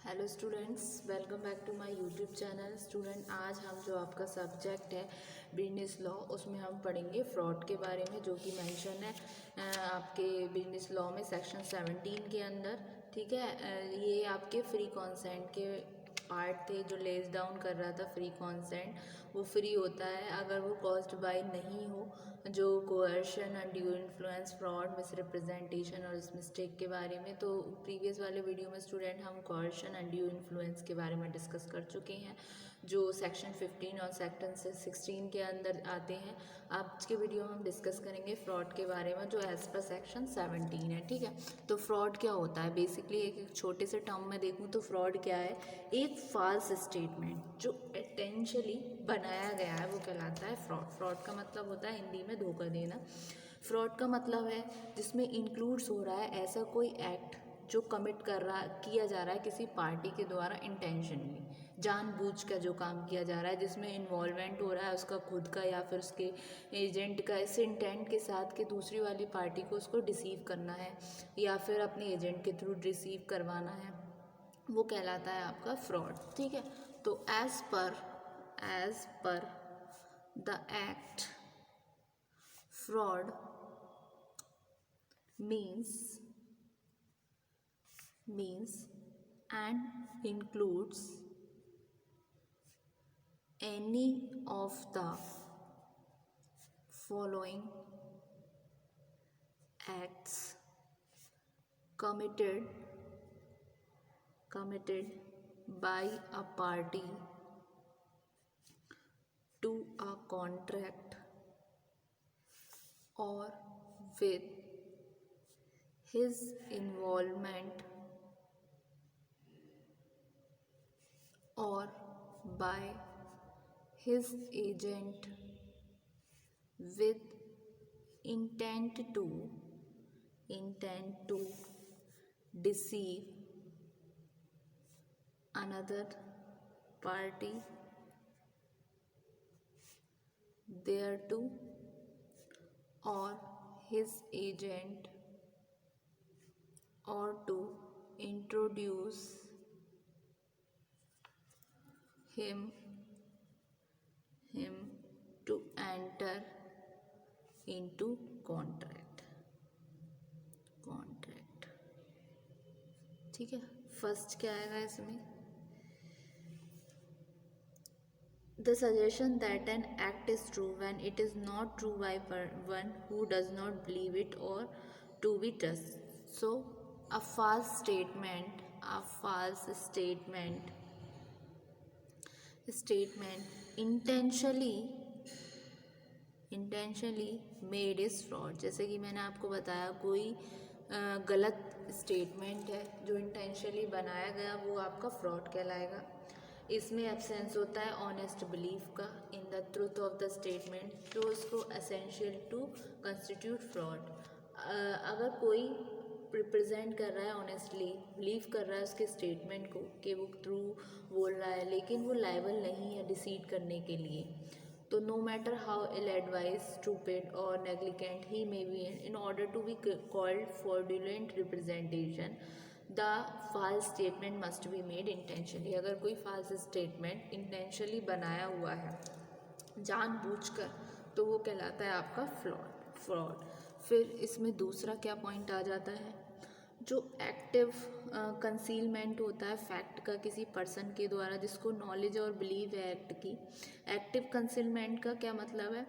Hello students, welcome back to my YouTube channel. Student, आज हम जो आपका सब्जेक्ट है बिजनेस लॉ, उसमें हम पढ़ेंगे फ्रॉड के बारे में, जो कि मेंशन है आपके बिजनेस लॉ में सेक्शन 17 के अंदर। ठीक है, ये आपके फ्री कॉन्सेंट के पार्ट थे। जो लेस डाउन कर रहा था फ्री कॉन्सेंट, वो फ्री होता है अगर वो कॉज्ड बाय नहीं हो। जो coercion, undue influence, fraud, misrepresentation और इस मिस्टेक के बारे में, तो प्रीवियस वाले वीडियो में स्टूडेंट हम कोअर्शन, अनड्यू इन्फ्लुएंस के बारे में डिस्कस कर चुके हैं, जो सेक्शन 15 और सेक्शन 16 के अंदर आते हैं। आज के वीडियो में हम डिस्कस करेंगे फ्रॉड के बारे में, जो एज पर सेक्शन 17 है। ठीक है, तो फ्रॉड क्या होता है? बेसिकली एक छोटे से टर्म में देखूँ तो फ्रॉड क्या है? एक फॉल्स स्टेटमेंट जो इंटेंशनली बनाया गया है, वो कहलाता है फ्रॉड। फ्रॉड का मतलब होता है हिंदी में धोखा देना। फ्रॉड का मतलब है जिसमें इंक्लूड्स हो रहा है ऐसा कोई एक्ट जो किया जा रहा है किसी पार्टी के द्वारा इंटेंशनली, जानबूझ कर जो काम किया जा रहा है, जिसमें इन्वॉल्वमेंट हो रहा है उसका खुद का या फिर उसके एजेंट का, इस इंटेंट के साथ कि दूसरी वाली पार्टी को उसको डिसीव करना है या फिर अपने एजेंट के थ्रू डिसीव करवाना है, वो कहलाता है आपका फ्रॉड। ठीक है, तो as per the act, fraud means and includes any of the following acts committed by a party to a contract or with his involvement or by his agent with intent to deceive another party thereto, or his agent, or to introduce him to enter into contract। ठीक है, first क्या आएगा इसमें? The suggestion that an act is true when it is not true by one who does not believe it or to be trusted. So a false statement intentionally made is fraud। जैसे कि मैंने आपको बताया, कोई गलत statement है जो intentionally बनाया गया, वो आपका फ्रॉड कहलाएगा। इसमें एब्सेंस होता है ऑनेस्ट बिलीफ का in the truth of the statement, जो उसको एसेंशियल टू कंस्टिट्यूट फ्रॉड। अगर कोई रिप्रेजेंट कर रहा है ऑनेस्टली, बिलीव कर रहा है उसके स्टेटमेंट को कि वो ट्रू बोल रहा है, लेकिन वो लायबल नहीं है डिसीट करने के लिए, तो no matter how ill advise, stupid और negligent he may be, in order to be called fraudulent representation, the false statement must be made intentionally. अगर कोई फॉल्स स्टेटमेंट इंटेंशनली बनाया हुआ है जानबूझकर, तो वो कहलाता है आपका फ्रॉड। फिर इसमें दूसरा क्या पॉइंट आ जाता है? जो एक्टिव कंसीलमेंट होता है फैक्ट का किसी पर्सन के द्वारा, जिसको नॉलेज और बिलीव है एक्ट की। एक्टिव कंसीलमेंट का क्या मतलब है?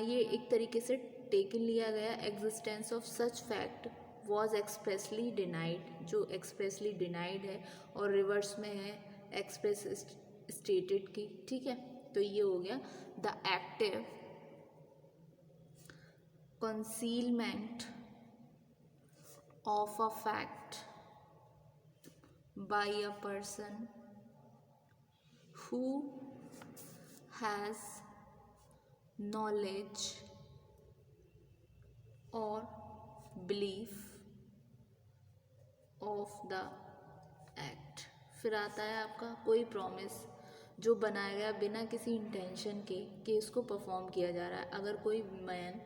ये एक तरीके से टेकन लिया गया existence of such fact was expressly denied, जो एक्सप्रेसली डिनाइड है, और रिवर्स में है एक्सप्रेस स्टेटेड की। ठीक है, तो ये हो गया the active concealment of a fact by a person who has knowledge or belief of the act। फिर आता है आपका कोई प्रॉमिस जो बनाया गया बिना किसी इंटेंशन के कि इसको परफॉर्म किया जा रहा है। अगर कोई मैन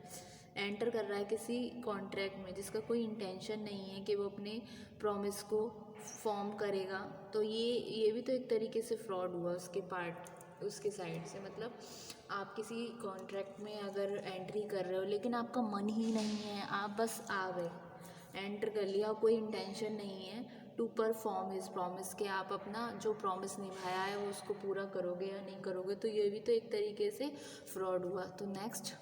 एंटर कर रहा है किसी कॉन्ट्रैक्ट में जिसका कोई इंटेंशन नहीं है कि वो अपने प्रॉमिस को फॉर्म करेगा, तो ये भी तो एक तरीके से फ्रॉड हुआ उसके साइड से। मतलब आप किसी कॉन्ट्रैक्ट में अगर एंट्री कर रहे हो लेकिन आपका मन ही नहीं है, आप बस आ गए, एंटर कर लिया, कोई इंटेंशन नहीं है टू परफॉर्म हिज प्रॉमिस के आप अपना जो प्रॉमिस निभाया है वो उसको पूरा करोगे या नहीं करोगे, तो ये भी तो एक तरीके से फ्रॉड हुआ। तो next,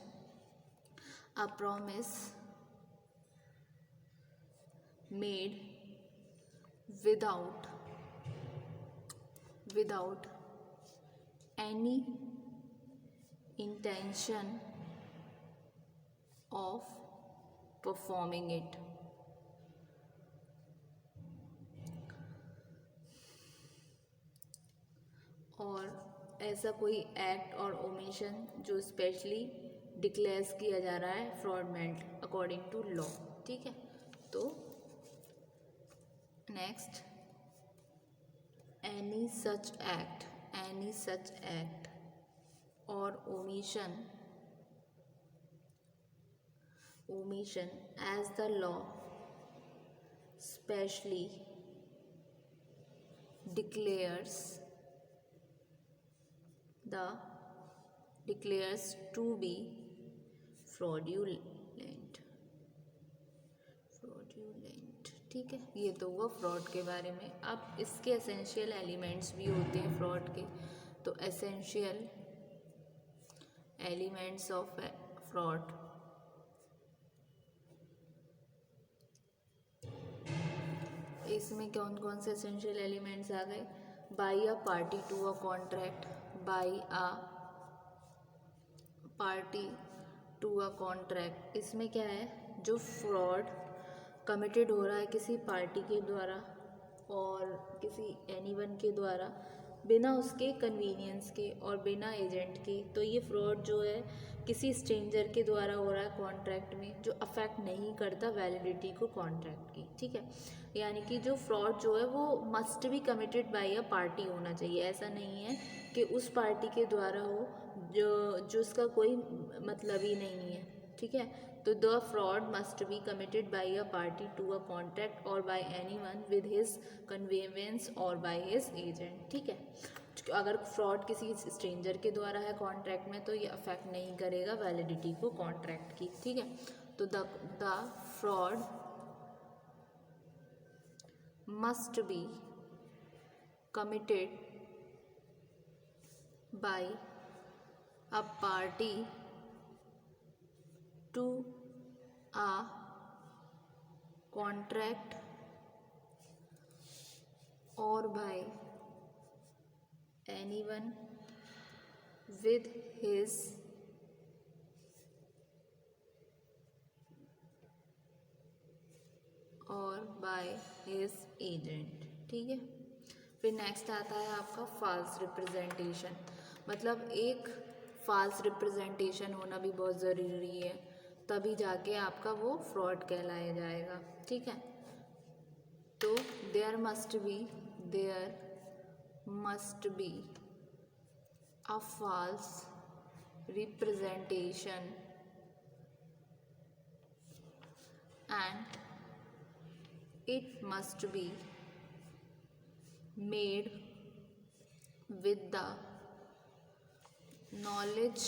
a promise made without any intention of performing it। और ऐसा कोई एक्ट और ओमिशन जो स्पेशली डिक्लेयर किया जा रहा है फ्रॉडमेंट अकॉर्डिंग टू लॉ। ठीक है, तो next, any such act or omission as the law specially declares to be fraudulent। ठीक है, ये तो हुआ फ्रॉड के बारे में। अब इसके एसेंशियल एलिमेंट्स भी होते हैं फ्रॉड के, तो एसेंशियल एलिमेंट्स ऑफ फ्रॉड, इसमें कौन कौन से एसेंशियल एलिमेंट्स आ गए? By a party to a contract, by a party to a contract, इसमें क्या है, जो फ्रॉड कमिटेड हो रहा है किसी पार्टी के द्वारा और किसी एनीवन के द्वारा बिना उसके कन्वीनियंस के और बिना एजेंट के, तो ये फ्रॉड जो है किसी स्ट्रेंजर के द्वारा हो रहा है कॉन्ट्रैक्ट में, जो अफेक्ट नहीं करता वैलिडिटी को कॉन्ट्रैक्ट की। ठीक है, यानी कि जो फ्रॉड जो है वो must be committed by a party होना चाहिए, ऐसा नहीं है कि उस पार्टी के द्वारा हो जो उसका कोई मतलब ही नहीं है। ठीक है, तो the fraud must be committed by a party to a contract और by anyone with his connivance और बाय हिज एजेंट। ठीक है, अगर फ्रॉड किसी स्ट्रेंजर के द्वारा है कॉन्ट्रैक्ट में तो ये अफेक्ट नहीं करेगा वैलिडिटी को कॉन्ट्रैक्ट की। ठीक है, तो the fraud must B committed by a party to a contract or by anyone with his और बाय हिज एजेंट। ठीक है, फिर नेक्स्ट आता है आपका फॉल्स रिप्रेजेंटेशन। मतलब एक फॉल्स रिप्रेजेंटेशन होना भी बहुत ज़रूरी है, तभी जाके आपका वो फ्रॉड कहलाया जाएगा। ठीक है, तो there must be a false representation and it must be made with the knowledge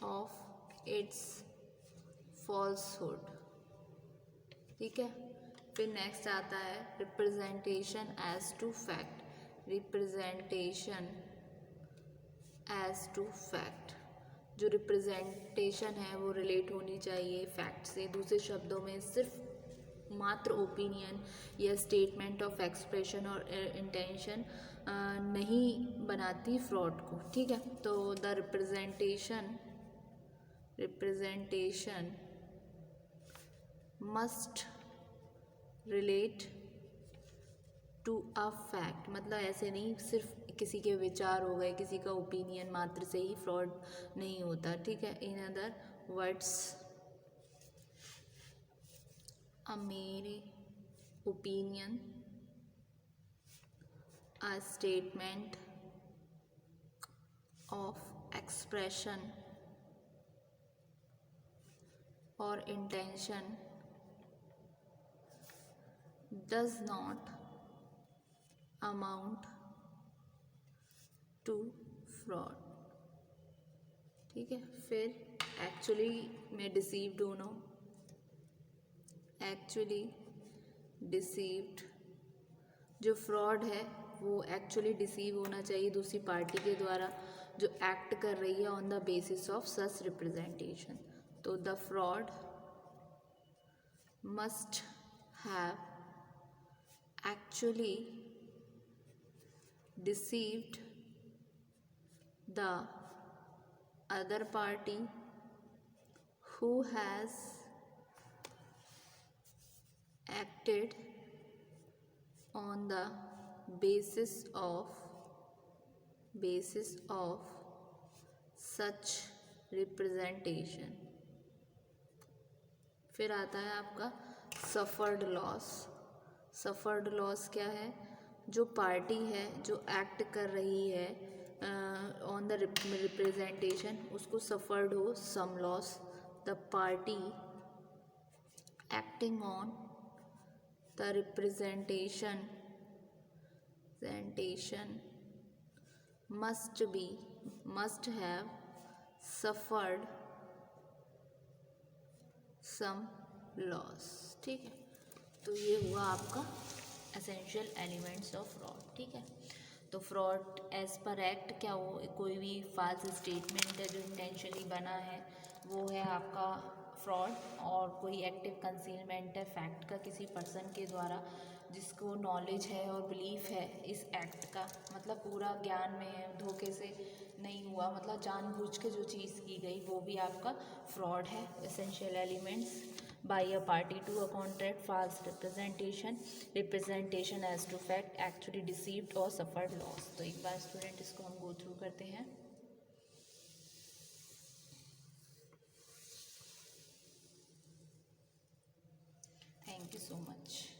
of its falsehood। ठीक है, फिर नेक्स्ट आता है representation as to fact. Representation as to fact, जो रिप्रेजेंटेशन है वो रिलेट होनी चाहिए फैक्ट से। दूसरे शब्दों में सिर्फ मात्र ओपिनियन या स्टेटमेंट ऑफ एक्सप्रेशन और इंटेंशन नहीं बनाती फ्रॉड को। ठीक है, तो the representation must relate to a fact. मतलब ऐसे नहीं सिर्फ किसी के विचार हो गए, किसी का ओपिनियन मात्र से ही फ्रॉड नहीं होता। ठीक है, इन अदर वर्ड्स अ मेरे opinion, a statement of expression or intention does not amount to fraud। ठीक है, फिर एक्चुअली मैं डिसीव्ड होना, एक्चुअली डिसीव्ड, जो फ्रॉड है वो एक्चुअली डिसीव होना चाहिए दूसरी पार्टी के द्वारा जो एक्ट कर रही है on the basis of such representation. तो the fraud must have actually deceived the other party who has acted on the basis of such representation। फिर आता है आपका सफर्ड लॉस। सफर्ड लॉस क्या है? जो पार्टी है जो एक्ट कर रही है ऑन द रिप्रेजेंटेशन उसको सफर्ड हो some loss. The party acting on the representation must have suffered some loss। ठीक है, तो ये हुआ आपका एसेंशियल एलिमेंट्स ऑफ फ्रॉड। ठीक है, तो फ्रॉड एज पर एक्ट क्या हो, कोई भी फाल्स स्टेटमेंट है जो इंटेंशनली बना है वो है आपका फ्रॉड, और कोई एक्टिव कंसीलमेंट है फैक्ट का किसी पर्सन के द्वारा जिसको नॉलेज है और बिलीफ है इस एक्ट का, मतलब पूरा ज्ञान में है, धोखे से नहीं हुआ, मतलब जानबूझ के जो चीज़ की गई वो भी आपका फ्रॉड है। Essential elements by a party to a contract, false representation as to fact, actually deceived और सफर्ड लॉस। तो एक बार स्टूडेंट इसको हम गो थ्रू करते हैं। Thank you so much.